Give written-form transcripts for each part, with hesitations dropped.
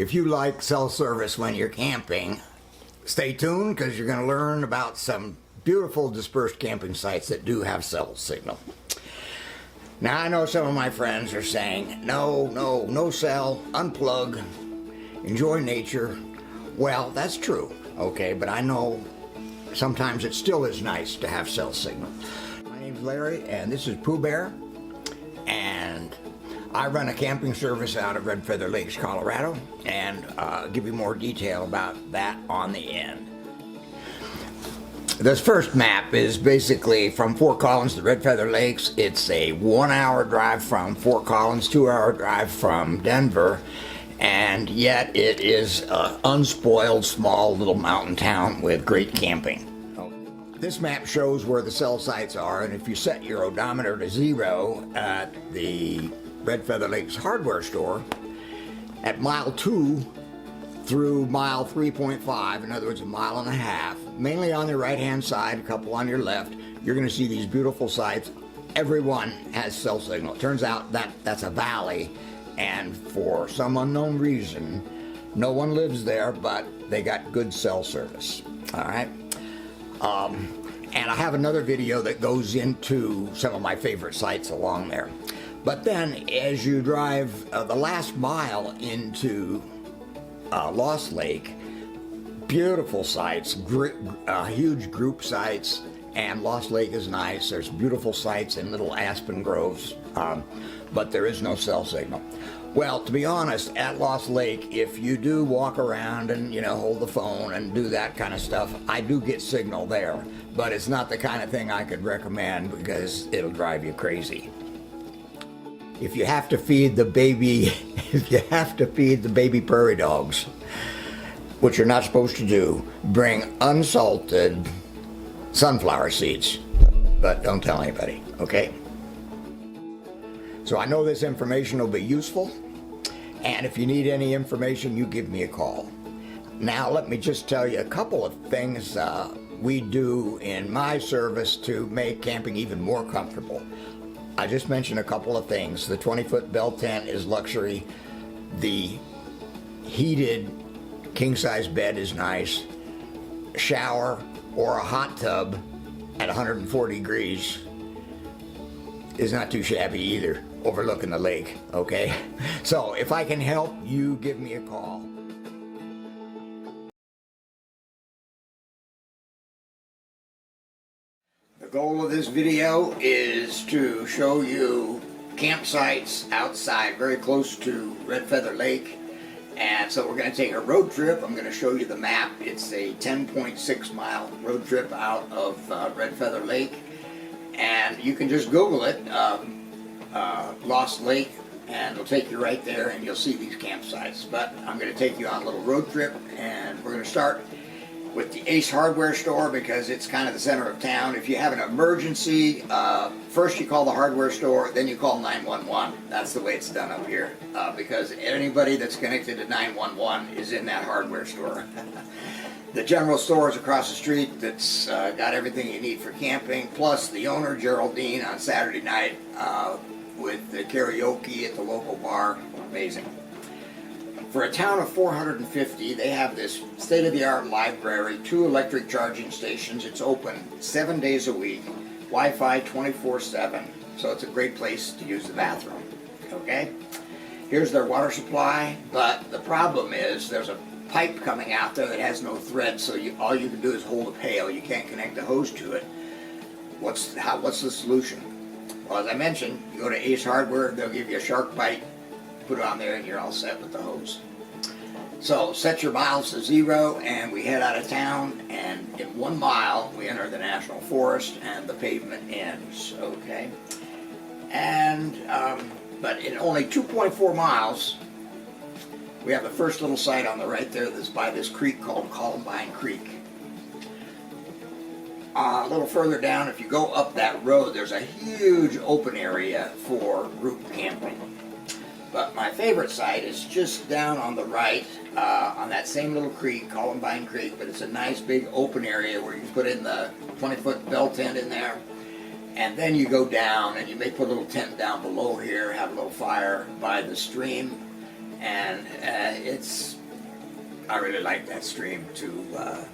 If you like cell service when you're camping, stay tuned because you're going to learn about some beautiful dispersed camping sites that do have cell signal. Now I know some of my friends are saying, no cell, unplug, enjoy nature. Well, that's true, okay, but I know sometimes it still is nice to have cell signal. My name's Larry and this is Pooh Bear, and I run a camping service out of Red Feather Lakes, Colorado, and give you more detail about that on the end. This first map is basically from Fort Collins to Red Feather Lakes. It's a 1-hour drive from Fort Collins, 2-hour drive from Denver, and yet it is an unspoiled small little mountain town with great camping. This map shows where the cell sites are, and if you set your odometer to 0 at the Red Feather Lakes hardware store, at mile 2 through mile 3.5, in other words a mile and a half, mainly on the right hand side, a couple on your left, you're going to see these beautiful sites. Everyone has cell signal. It turns out that that's a valley, and for some unknown reason no one lives there, but they got good cell service. All right. And I have another video that goes into some of my favorite sites along there. But then as you drive the last mile into Lost Lake, beautiful sites, huge group sites, and Lost Lake is nice. There's beautiful sites in little aspen groves, but there is no cell signal. Well, to be honest, at Lost Lake, if you do walk around and, hold the phone and do that kind of stuff, I do get signal there, but it's not the kind of thing I could recommend because it'll drive you crazy. If you have to feed the baby, prairie dogs, which you're not supposed to do, bring unsalted sunflower seeds, but don't tell anybody, okay? So I know this information will be useful, and if you need any information, you give me a call. Now let me just tell you a couple of things we do in my service to make camping even more comfortable. I just mentioned a couple of things. The 20-foot bell tent is luxury. The heated king-size bed is nice. A shower or a hot tub at 140 degrees is not too shabby either, overlooking the lake, okay? So if I can help, you give me a call. The goal of this video is to show you campsites outside, very close to Red Feather Lake. And so we're going to take a road trip. I'm going to show you the map. It's a 10.6 mile road trip out of Red Feather Lake. And you can just Google it, Lost Lake, and it'll take you right there and you'll see these campsites. But I'm going to take you on a little road trip, and we're going to start with the Ace hardware store because it's kind of the center of town. If you have an emergency, first you call the hardware store, then you call 911. That's the way it's done up here, because anybody that's connected to 911 is in that hardware store. The general store is across the street that's got everything you need for camping, plus the owner, Geraldine, on Saturday night with the karaoke at the local bar. Amazing. For a town of 450, they have this state-of-the-art library, 2 electric charging stations. It's open 7 days a week, Wi-Fi 24/7, so it's a great place to use the bathroom, okay? Here's their water supply, but the problem is there's a pipe coming out there that has no thread, so all you can do is hold a pail. You can't connect a hose to it. What's the solution? Well, as I mentioned, you go to Ace Hardware, they'll give you a shark bite, put it on there, and you're all set with the hose. So set your miles to 0, and we head out of town, and in 1 mile we enter the National Forest and the pavement ends, okay? And but in only 2.4 miles we have the first little site on the right there that's by this creek called Columbine Creek. A little further down, if you go up that road, there's a huge open area for group camping. But my favorite site is just down on the right, on that same little creek, Columbine Creek, but it's a nice big open area where you can put in the 20-foot bell tent in there, and then you go down and you may put a little tent down below here, have a little fire by the stream, and I really like that stream to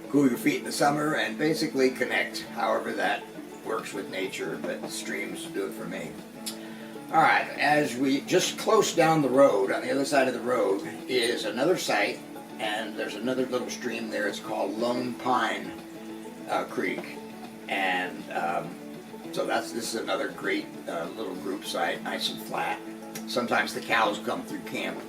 cool your feet in the summer and basically connect, however that works with nature, but streams do it for me. Alright, as we just close down the road, on the other side of the road is another site, and there's another little stream there. It's called Lone Pine Creek, and so this is another great little group site, nice and flat. Sometimes the cows come through camp.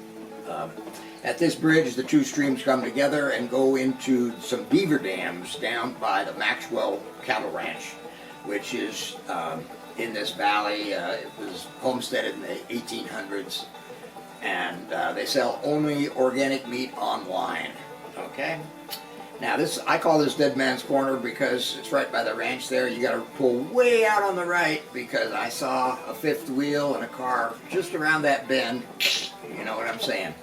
At this bridge, the two streams come together and go into some beaver dams down by the Maxwell Cattle Ranch, which is in this valley. It was homesteaded in the 1800s, and they sell only organic meat online. Okay? Now I call this Dead Man's Corner because it's right by the ranch there. You got to pull way out on the right because I saw a fifth wheel and a car just around that bend. You know what I'm saying?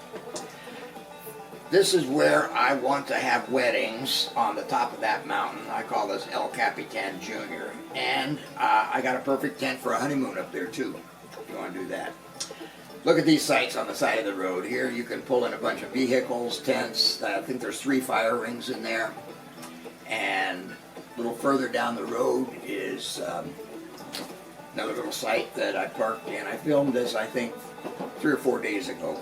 This is where I want to have weddings, on the top of that mountain. I call this El Capitan Jr. And I got a perfect tent for a honeymoon up there too, if you want to do that. Look at these sites on the side of the road. Here you can pull in a bunch of vehicles, tents. I think there's 3 fire rings in there. And a little further down the road is another little site that I parked in. I filmed this, I think, 3 or 4 days ago.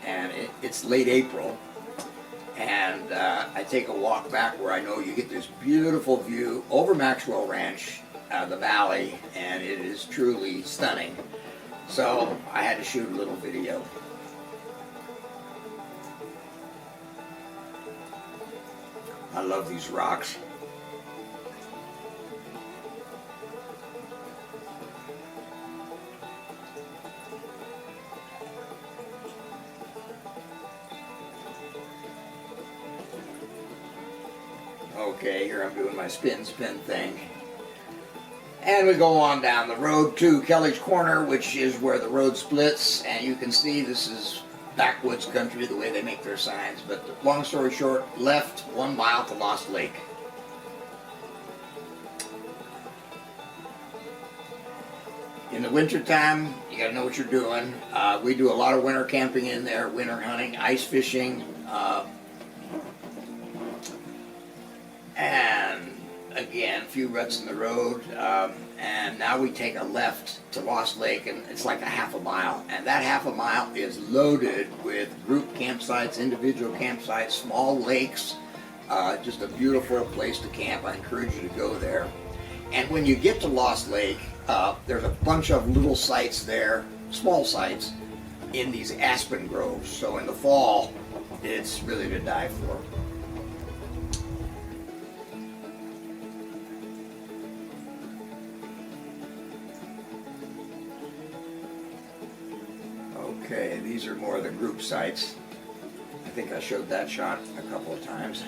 And it's late April, and I take a walk back where I know you get this beautiful view over Maxwell Ranch, the valley, and it is truly stunning. So I had to shoot a little video. I love these rocks. Okay, here I'm doing my spin thing. And we go on down the road to Kelly's Corner, which is where the road splits, and you can see this is backwoods country the way they make their signs. But long story short, left 1 mile to Lost Lake. In the winter time, you gotta know what you're doing. We do a lot of winter camping in there, winter hunting, ice fishing, and again, a few ruts in the road, and now we take a left to Lost Lake, and it's like a half a mile, and that half a mile is loaded with group campsites, individual campsites, small lakes, just a beautiful place to camp. I encourage you to go there. And when you get to Lost Lake, there's a bunch of little sites there, small sites, in these aspen groves, so in the fall, it's really to die for. Okay, these are more of the group sites. I think I showed that shot a couple of times.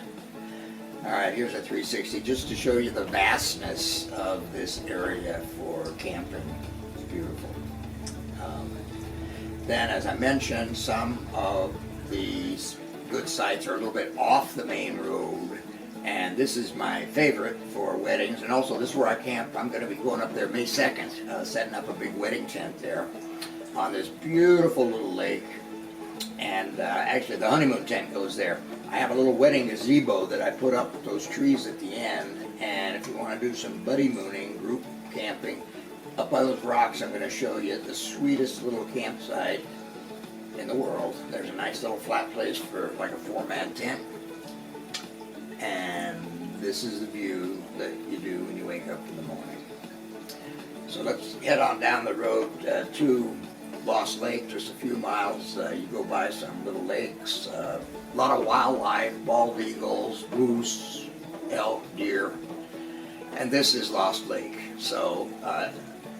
Alright, here's a 360 just to show you the vastness of this area for camping. It's beautiful. Then, as I mentioned, some of these good sites are a little bit off the main road, and this is my favorite for weddings, and also this is where I camp. I'm going to be going up there May 2nd, setting up a big wedding tent there on this beautiful little lake. And actually the honeymoon tent goes there. I have a little wedding gazebo that I put up with those trees at the end, and if you want to do some buddy mooning, group camping, up by those rocks I'm going to show you the sweetest little campsite in the world. There's a nice little flat place for like a 4-man tent, and this is the view that you do when you wake up in the morning. So let's head on down the road to Lost Lake, just a few miles. You go by some little lakes, a lot of wildlife, bald eagles, moose, elk, deer, and this is Lost Lake. So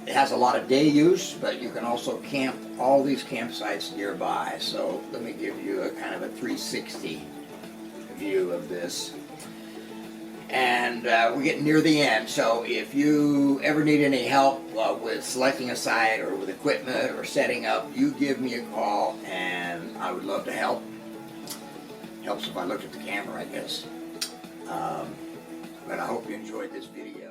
it has a lot of day use, but you can also camp all these campsites nearby. So let me give you a kind of a 360 view of this. And we're getting near the end, so if you ever need any help with selecting a site or with equipment or setting up, you give me a call and I would love to help. Helps if I look at the camera, I guess. But I hope you enjoyed this video.